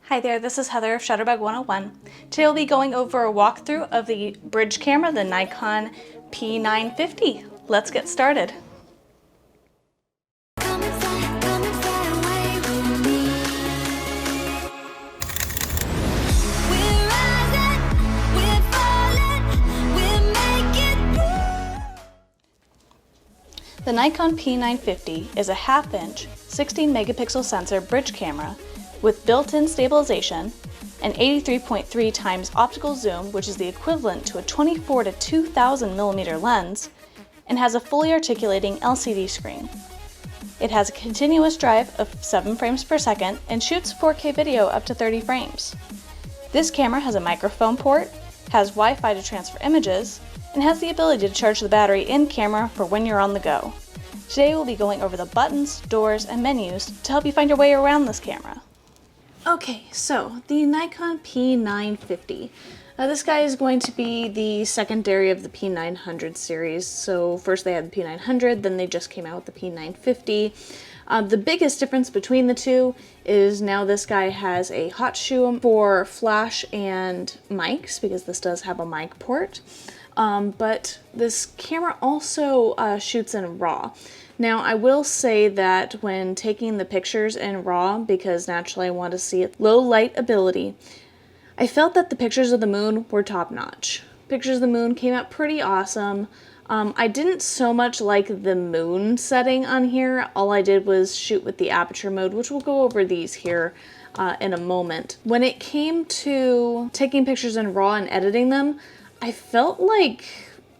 Hi there, this is Heather of Shutterbug 101. Today we'll be going over a walkthrough of the bridge camera, the Nikon P950. Let's get started. The Nikon P950 is a half-inch, 16 megapixel sensor bridge camera with built-in stabilization, an 83.3 times optical zoom, which is the equivalent to a 24 to 2000 millimeter lens, and has a fully articulating LCD screen. It has a continuous drive of 7 frames per second and shoots 4K video up to 30 frames. This camera has a microphone port, has Wi-Fi to transfer images, and has the ability to charge the battery in camera for when you're on the go. Today we'll be going over the buttons, doors, and menus to help you find your way around this camera. Okay, so the Nikon P950. This guy is going to be the secondary of the P900 series. So first they had the P900, then they just came out with the P950. The biggest difference between the two is now this guy has a hot shoe for flash and mics, because this does have a mic port. But this camera also shoots in RAW. Now, I will say that when taking the pictures in RAW, because naturally I want to see it low light ability, I felt that the pictures of the moon were top notch. Pictures of the moon came out pretty awesome. I didn't so much like the moon setting on here. All I did was shoot with the aperture mode, which we'll go over these here in a moment. When it came to taking pictures in RAW and editing them, I felt like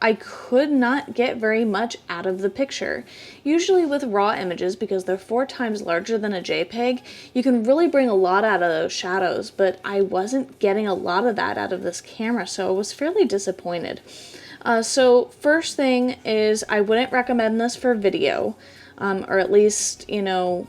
I could not get very much out of the picture. Usually with RAW images, because they're 4 times larger than a JPEG, you can really bring a lot out of those shadows, but I wasn't getting a lot of that out of this camera, so I was fairly disappointed. So first thing is I wouldn't recommend this for video, or at least, video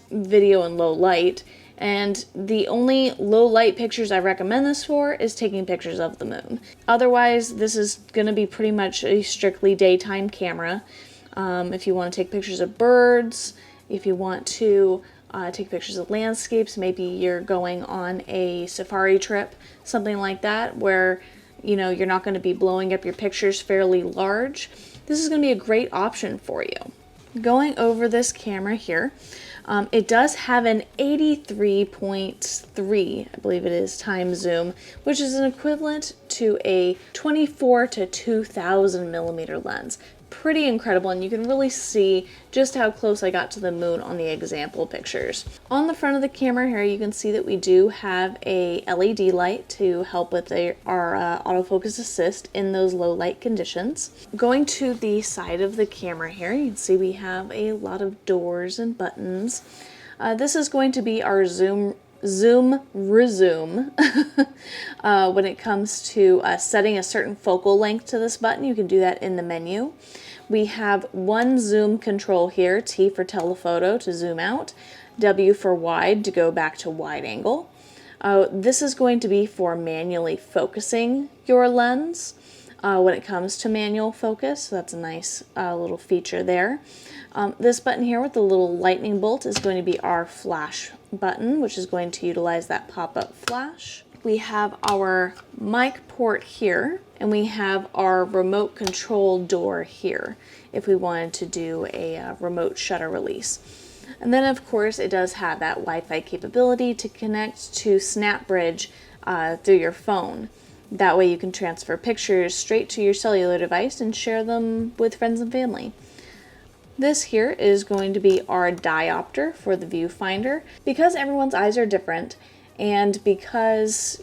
in low light. And the only low light pictures I recommend this for is taking pictures of the moon. Otherwise, this is going to be pretty much a strictly daytime camera. If you want to take pictures of birds, if you want to take pictures of landscapes, maybe you're going on a safari trip, something like that, where you're not going to be blowing up your pictures fairly large, this is going to be a great option for you. Going over this camera here, it does have an 83.3, I believe it is, times zoom, which is an equivalent to a 24 to 2000 millimeter lens. Pretty incredible, and you can really see just how close I got to the moon on the example pictures. On the front of the camera here, you can see that we do have a LED light to help with our autofocus assist in those low light conditions. Going to the side of the camera here, you can see we have a lot of doors and buttons. This is going to be our zoom resume. When it comes to setting a certain focal length to this button, you can do that in the menu. We have one zoom control here, T for telephoto to zoom out, W for wide to go back to wide angle. This is going to be for manually focusing your lens when it comes to manual focus, so that's a nice little feature there. This button here with the little lightning bolt is going to be our flash button, which is going to utilize that pop-up flash. We have our mic port here, and we have our remote control door here if we wanted to do a remote shutter release. And then of course it does have that Wi-Fi capability to connect to SnapBridge through your phone. That way you can transfer pictures straight to your cellular device and share them with friends and family. This here is going to be our diopter for the viewfinder. Because everyone's eyes are different, and because,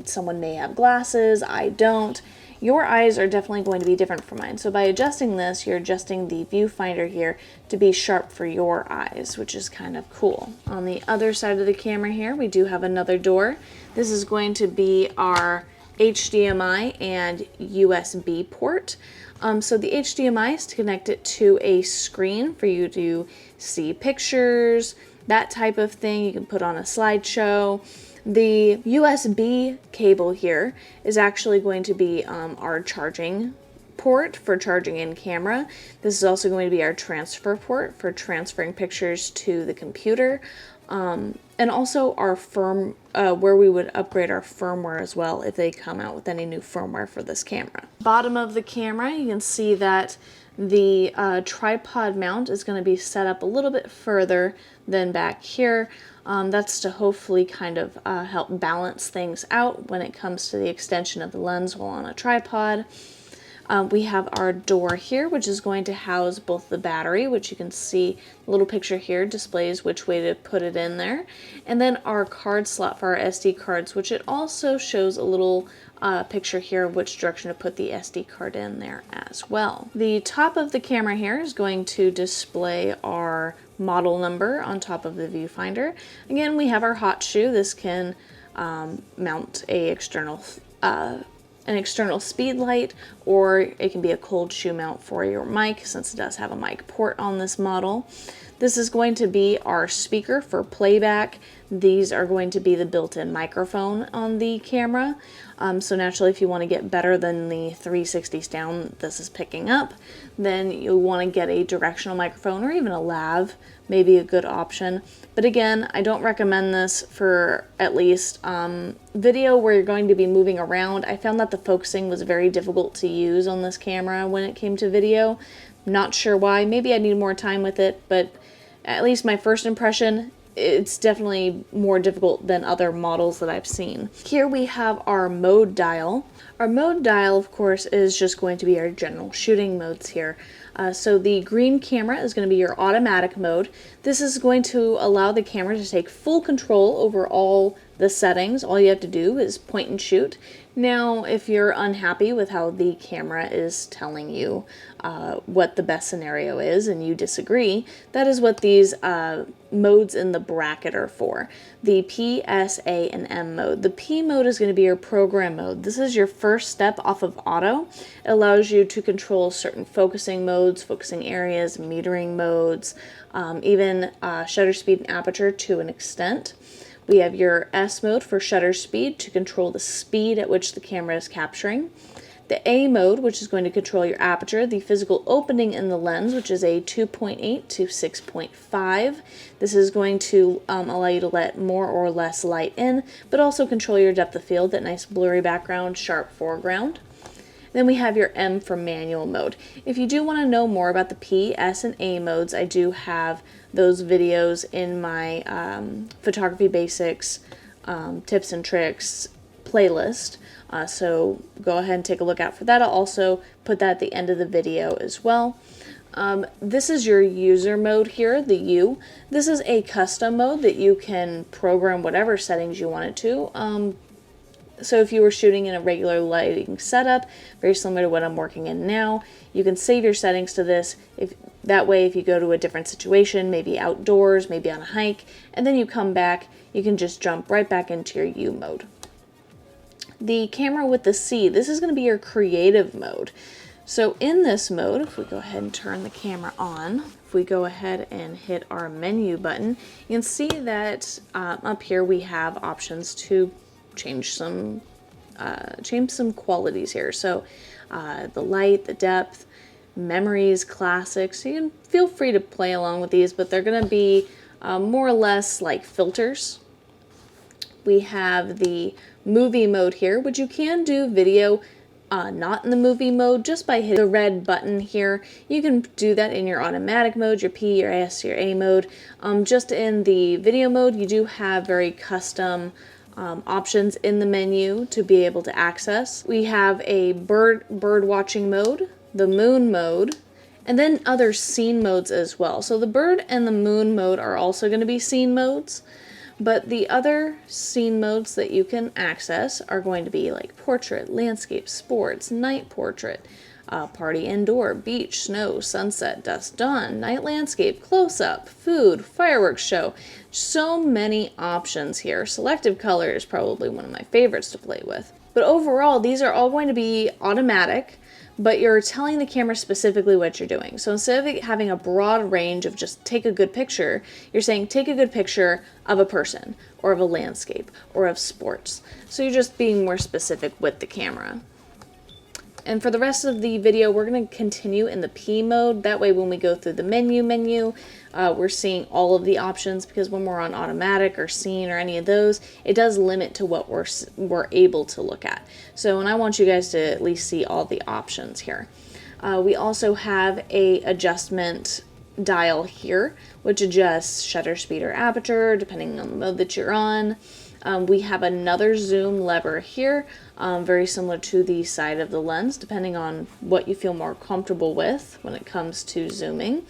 someone may have glasses, I don't, your eyes are definitely going to be different from mine. So by adjusting this, you're adjusting the viewfinder here to be sharp for your eyes, which is kind of cool. On the other side of the camera here, we do have another door. This is going to be our HDMI and USB port. So the HDMI is to connect it to a screen for you to see pictures, that type of thing. You can put on a slideshow. The USB cable here is actually going to be our charging port for charging in camera. This is also going to be our transfer port for transferring pictures to the computer. And and also our where we would upgrade our firmware as well if they come out with any new firmware for this camera. Bottom of the camera, you can see that the tripod mount is going to be set up a little bit further than back here. That's to hopefully kind of help balance things out when it comes to the extension of the lens while on a tripod. We have our door here, which is going to house both the battery, which you can see the little picture here displays which way to put it in there, and then our card slot for our SD cards, which it also shows a little picture here of which direction to put the SD card in there as well. The top of the camera here is going to display our model number on top of the viewfinder. Again, we have our hot shoe. This can mount an external speed light, or it can be a cold shoe mount for your mic, since it does have a mic port on this model. This is going to be our speaker for playback. These are going to be the built-in microphone on the camera. So naturally, if you want to get better than the 360 sound this is picking up, then you'll want to get a directional microphone, or even a lav, maybe a good option. But again, I don't recommend this for at least video where you're going to be moving around. I found that the focusing was very difficult to use on this camera when it came to video. Not sure why. Maybe I need more time with it, but at least my first impression, it's definitely more difficult than other models that I've seen. Here we have our mode dial. Our mode dial, of course, is just going to be our general shooting modes here. So the green camera is going to be your automatic mode. This is going to allow the camera to take full control over all the settings. All you have to do is point and shoot. Now, if you're unhappy with how the camera is telling you what the best scenario is and you disagree, that is what these modes in the bracket are for. The P, S, A, and M mode. The P mode is going to be your program mode. This is your first step off of auto. It allows you to control certain focusing modes, focusing areas, metering modes, even shutter speed and aperture to an extent. We have your S mode for shutter speed to control the speed at which the camera is capturing. The A mode, which is going to control your aperture, the physical opening in the lens, which is a 2.8 to 6.5. This is going to allow you to let more or less light in, but also control your depth of field, that nice blurry background, sharp foreground. Then we have your M for manual mode. If you do want to know more about the P, S, and A modes, I do have those videos in my photography basics, tips and tricks playlist. So go ahead and take a look out for that. I'll also put that at the end of the video as well. This is your user mode here, the U. This is a custom mode that you can program whatever settings you want it to. So if you were shooting in a regular lighting setup, very similar to what I'm working in now, you can save your settings to this. That way, if you go to a different situation, maybe outdoors, maybe on a hike, and then you come back, you can just jump right back into your U mode. The camera with the C, this is going to be your creative mode. So in this mode, if we go ahead and turn the camera on, if we go ahead and hit our menu button, you can see that up here we have options to change some qualities here. So the light, the depth, memories, classics. You can feel free to play along with these, but they're going to be more or less like filters. We have the movie mode here, which you can do video not in the movie mode just by hitting the red button here. You can do that in your automatic mode, your P, your S, your A mode. Just in the video mode, you do have very custom options in the menu to be able to access. We have a bird watching mode, the moon mode, and then other scene modes as well. So the bird and the moon mode are also going to be scene modes, but the other scene modes that you can access are going to be like portrait, landscape, sports, night portrait, party indoor, beach, snow, sunset, dusk, dawn, night landscape, close-up, food, fireworks show. So many options here. Selective color is probably one of my favorites to play with. But overall, these are all going to be automatic, but you're telling the camera specifically what you're doing. So instead of having a broad range of just take a good picture, you're saying take a good picture of a person, or of a landscape, or of sports. So you're just being more specific with the camera. And for the rest of the video, we're going to continue in the P mode. That way when we go through the menu, we're seeing all of the options, because when we're on automatic or scene or any of those, it does limit to what we're able to look at. So, and I want you guys to at least see all the options here. We also have a adjustment dial here, which adjusts shutter speed or aperture depending on the mode that you're on. We have another zoom lever here, very similar to the side of the lens, depending on what you feel more comfortable with when it comes to zooming.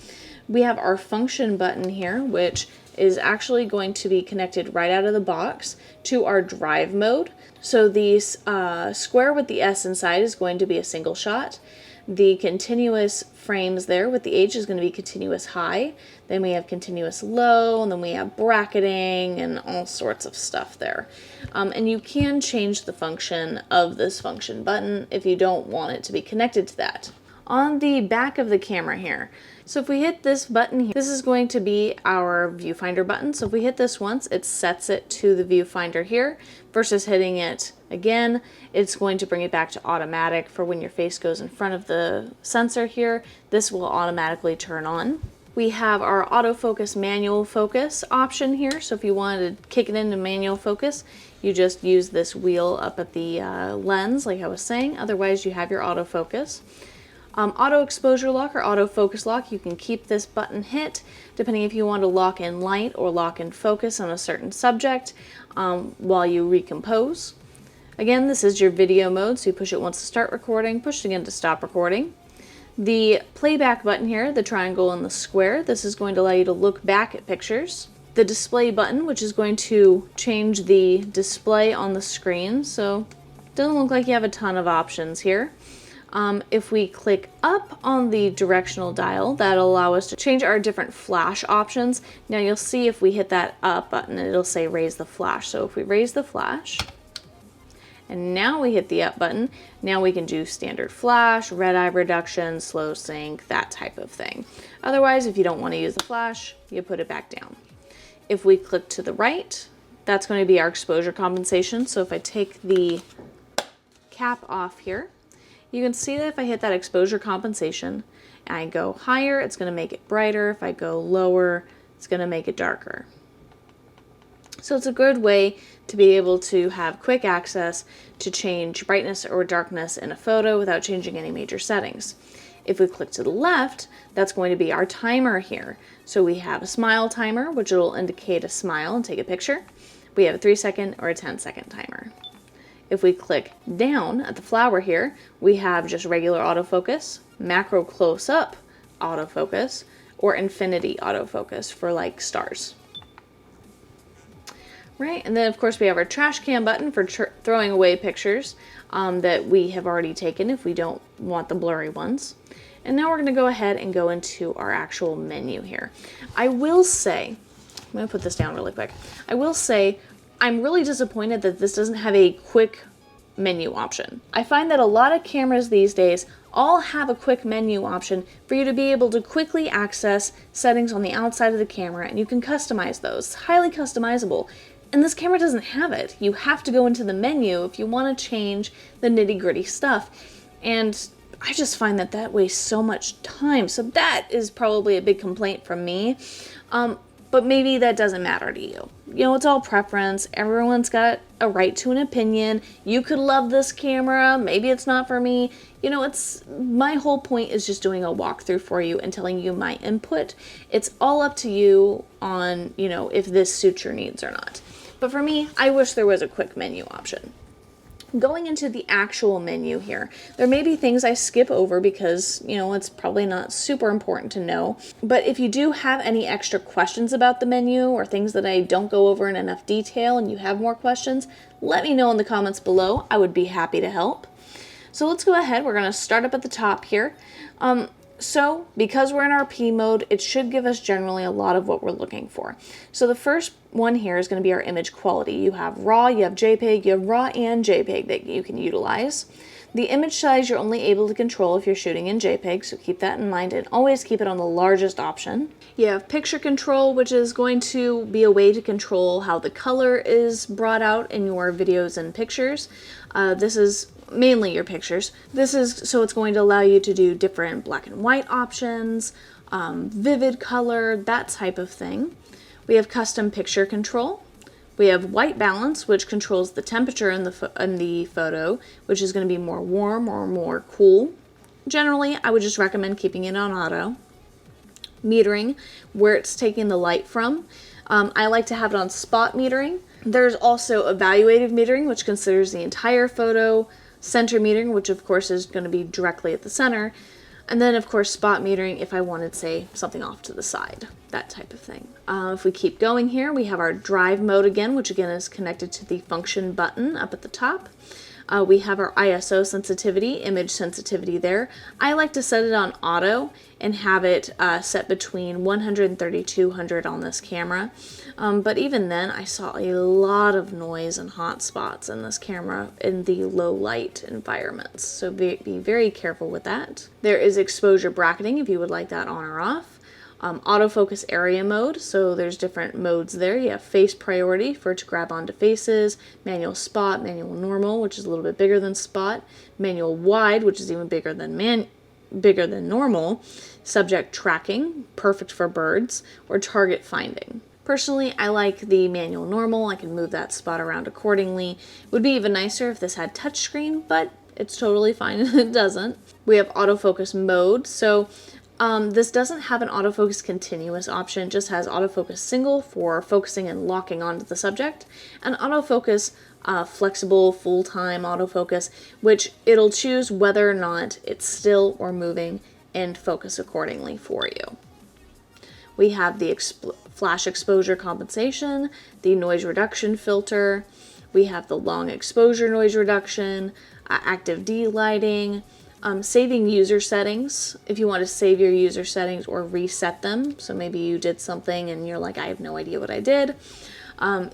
We have our function button here, which is actually going to be connected right out of the box to our drive mode. So the square with the S inside is going to be a single shot. The continuous frames there with the H is going to be continuous high. Then we have continuous low, and then we have bracketing and all sorts of stuff there. And you can change the function of this function button if you don't want it to be connected to that. On the back of the camera here, so if we hit this button here, this is going to be our viewfinder button. So if we hit this once, it sets it to the viewfinder here, versus hitting it again, it's going to bring it back to automatic for when your face goes in front of the sensor here. This will automatically turn on. We have our autofocus manual focus option here. So if you wanted to kick it into manual focus, you just use this wheel up at the lens like I was saying. Otherwise you have your autofocus. Auto exposure lock or auto focus lock, you can keep this button hit depending if you want to lock in light or lock in focus on a certain subject while you recompose. Again, this is your video mode, so you push it once to start recording, push it again to stop recording. The playback button here, the triangle and the square, this is going to allow you to look back at pictures. The display button, which is going to change the display on the screen, so it doesn't look like you have a ton of options here. If we click up on the directional dial, that'll allow us to change our different flash options. Now you'll see if we hit that up button, it'll say raise the flash. So if we raise the flash, and now we hit the up button, now we can do standard flash, red eye reduction, slow sync, that type of thing. Otherwise, if you don't want to use the flash, you put it back down. If we click to the right, that's going to be our exposure compensation. So if I take the cap off here, you can see that if I hit that exposure compensation and I go higher, it's going to make it brighter. If I go lower, it's going to make it darker. So it's a good way to be able to have quick access to change brightness or darkness in a photo without changing any major settings. If we click to the left, that's going to be our timer here. So we have a smile timer, which will indicate a smile and take a picture. We have a 3-second or a 10-second timer. If we click down at the flower here, we have just regular autofocus, macro close-up autofocus, or infinity autofocus for like stars. Right, and then of course we have our trash can button for throwing away pictures that we have already taken if we don't want the blurry ones. And now we're going to go ahead and go into our actual menu here. I will say, I'm going to put this down really quick. I will say, I'm really disappointed that this doesn't have a quick menu option. I find that a lot of cameras these days all have a quick menu option for you to be able to quickly access settings on the outside of the camera, and you can customize those. It's highly customizable. And this camera doesn't have it. You have to go into the menu if you want to change the nitty-gritty stuff. And I just find that that wastes so much time. So that is probably a big complaint from me. But maybe that doesn't matter to you. You know, it's all preference. Everyone's got a right to an opinion. You could love this camera. Maybe it's not for me. You know, my whole point is just doing a walkthrough for you and telling you my input. It's all up to you on, you know, if this suits your needs or not. But for me, I wish there was a quick menu option. Going into the actual menu here, there may be things I skip over because, you know, it's probably not super important to know. But if you do have any extra questions about the menu or things that I don't go over in enough detail and you have more questions, let me know in the comments below. I would be happy to help. So let's go ahead. We're going to start up at the top here. So because we're in our P mode, it should give us generally a lot of what we're looking for. So the first one here is going to be our image quality. You have RAW, you have JPEG, you have RAW and JPEG that you can utilize. The image size you're only able to control if you're shooting in JPEG, so keep that in mind and always keep it on the largest option. You have picture control, which is going to be a way to control how the color is brought out in your videos and pictures. This is mainly your pictures. This is so it's going to allow you to do different black and white options, vivid color, that type of thing. We have custom picture control. We have white balance, which controls the temperature in the photo, which is going to be more warm or more cool. Generally, I would just recommend keeping it on auto. Metering, where it's taking the light from. I like to have it on spot metering. There's also evaluative metering, which considers the entire photo. Center metering, which of course is going to be directly at the center. And then, of course, spot metering if I wanted, say, something off to the side, that type of thing. If we keep going here, we have our drive mode again, which again is connected to the function button up at the top. We have our ISO sensitivity, image sensitivity there. I like to set it on auto and have it set between 100 and 3200 on this camera. But even then, I saw a lot of noise and hot spots in this camera in the low light environments. So be very careful with that. There is exposure bracketing if you would like that on or off. Autofocus area mode, so there's different modes there. You have face priority for it to grab onto faces, manual spot, manual normal, which is a little bit bigger than spot, manual wide, which is even bigger than normal, subject tracking, perfect for birds, or target finding. Personally, I like the manual normal. I can move that spot around accordingly. It would be even nicer if this had touchscreen, but it's totally fine if it doesn't. We have autofocus mode, so this doesn't have an autofocus continuous option, just has autofocus single for focusing and locking onto the subject, and autofocus flexible full-time autofocus, which it'll choose whether or not it's still or moving and focus accordingly for you. We have the flash exposure compensation, the noise reduction filter, we have the long exposure noise reduction, active D-lighting, saving user settings, if you want to save your user settings or reset them. So maybe you did something and you're like, I have no idea what I did.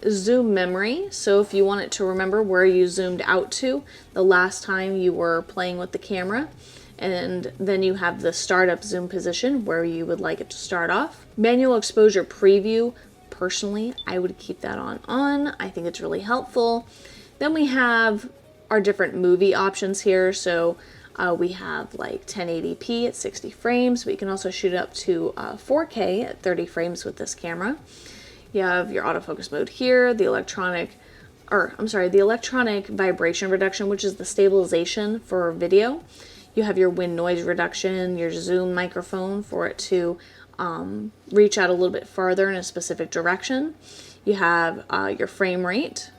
Zoom memory, so if you want it to remember where you zoomed out to the last time you were playing with the camera. And then you have the startup zoom position where you would like it to start off. Manual exposure preview, personally, I would keep that on. I think it's really helpful. Then we have our different movie options here. So we have like 1080p at 60 frames, but you can also shoot up to 4K at 30 frames with this camera. You have your autofocus mode here, the electronic vibration reduction, which is the stabilization for video. You have your wind noise reduction, your zoom microphone for it to reach out a little bit farther in a specific direction. You have your frame rate.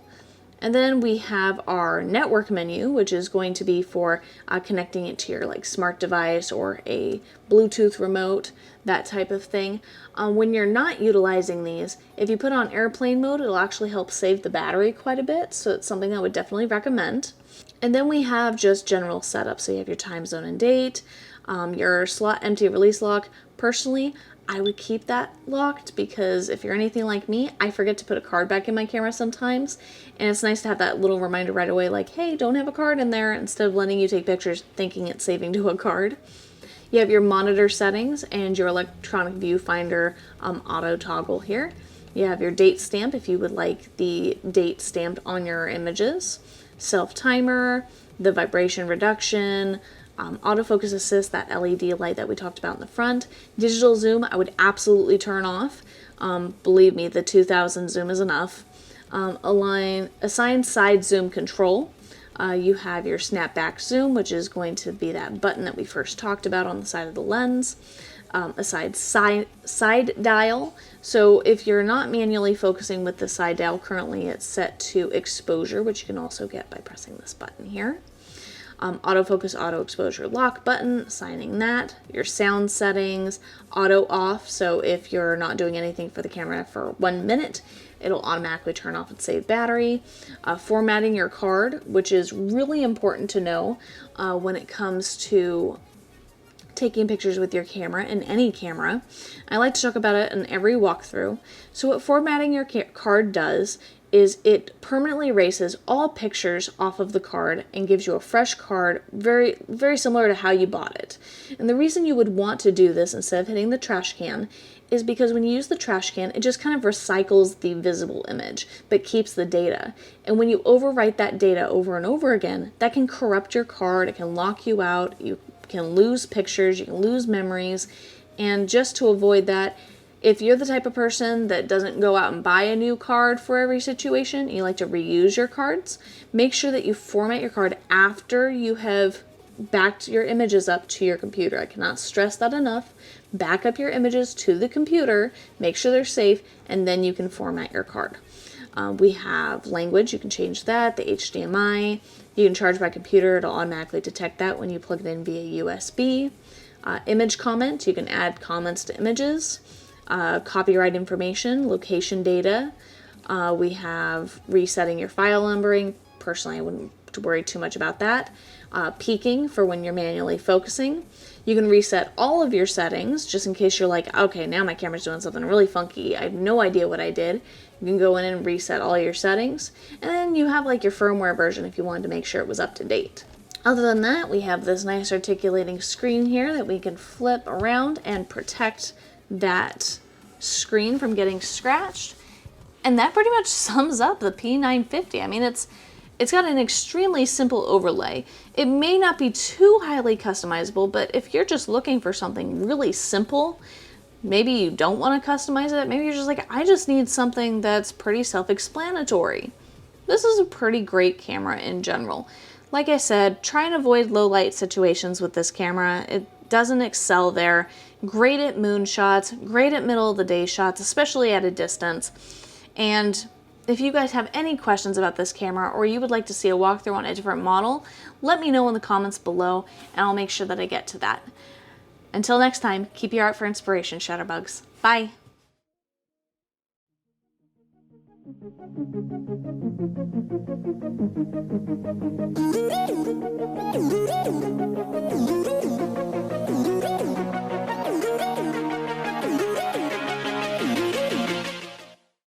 And then we have our network menu, which is going to be for connecting it to your like smart device or a Bluetooth remote, that type of thing. When you're not utilizing these, if you put on airplane mode, it'll actually help save the battery quite a bit. So it's something I would definitely recommend. And then we have just general setup. So you have your time zone and date, your slot empty release lock. Personally, I would keep that locked because if you're anything like me, I forget to put a card back in my camera sometimes. And it's nice to have that little reminder right away, like, hey, don't have a card in there, instead of letting you take pictures thinking it's saving to a card. You have your monitor settings and your electronic viewfinder auto toggle here. You have your date stamp if you would like the date stamped on your images. Self timer, the vibration reduction, autofocus assist, that LED light that we talked about in the front. Digital zoom, I would absolutely turn off. Believe me, the 2000 zoom is enough. Assign side zoom control. You have your snapback zoom, which is going to be that button that we first talked about on the side of the lens. Aside side dial. So if you're not manually focusing with the side dial, currently it's set to exposure, which you can also get by pressing this button here. Autofocus auto exposure lock button, assigning that. Your sound settings, auto off, so if you're not doing anything for the camera for 1 minute, it'll automatically turn off and save battery. Formatting your card, which is really important to know when it comes to taking pictures with your camera, in any camera. I like to talk about it in every walkthrough. So what formatting your card does is it permanently erases all pictures off of the card and gives you a fresh card, very, very similar to how you bought it. And the reason you would want to do this instead of hitting the trash can is because when you use the trash can, it just kind of recycles the visible image, but keeps the data. And when you overwrite that data over and over again, that can corrupt your card, it can lock you out, you can lose pictures, you can lose memories. And just to avoid that, if you're the type of person that doesn't go out and buy a new card for every situation, you like to reuse your cards, make sure that you format your card after you have backed your images up to your computer. I cannot stress that enough. Back up your images to the computer, make sure they're safe, and then you can format your card. We have language, you can change that, the HDMI, you can charge by computer, it'll automatically detect that when you plug it in via USB. Image comment, you can add comments to images. Copyright information, location data. We have resetting your file numbering. Personally, I wouldn't worry too much about that. Peaking for when you're manually focusing. You can reset all of your settings just in case you're like, okay, now my camera's doing something really funky. I have no idea what I did. You can go in and reset all your settings. And then you have like your firmware version if you wanted to make sure it was up to date. Other than that, we have this nice articulating screen here that we can flip around and protect that screen from getting scratched. And that pretty much sums up the P950. I mean, it's got an extremely simple overlay. It may not be too highly customizable, but if you're just looking for something really simple, maybe you don't want to customize it, maybe you're just like, I just need something that's pretty self-explanatory. This is a pretty great camera in general. Like I said, try and avoid low light situations with this camera. It doesn't excel there. Great at moon shots, great at middle of the day shots, especially at a distance. And if you guys have any questions about this camera or you would like to see a walkthrough on a different model, let me know in the comments below and I'll make sure that I get to that. Until next time, keep your art for inspiration, Shutterbugs. Bye!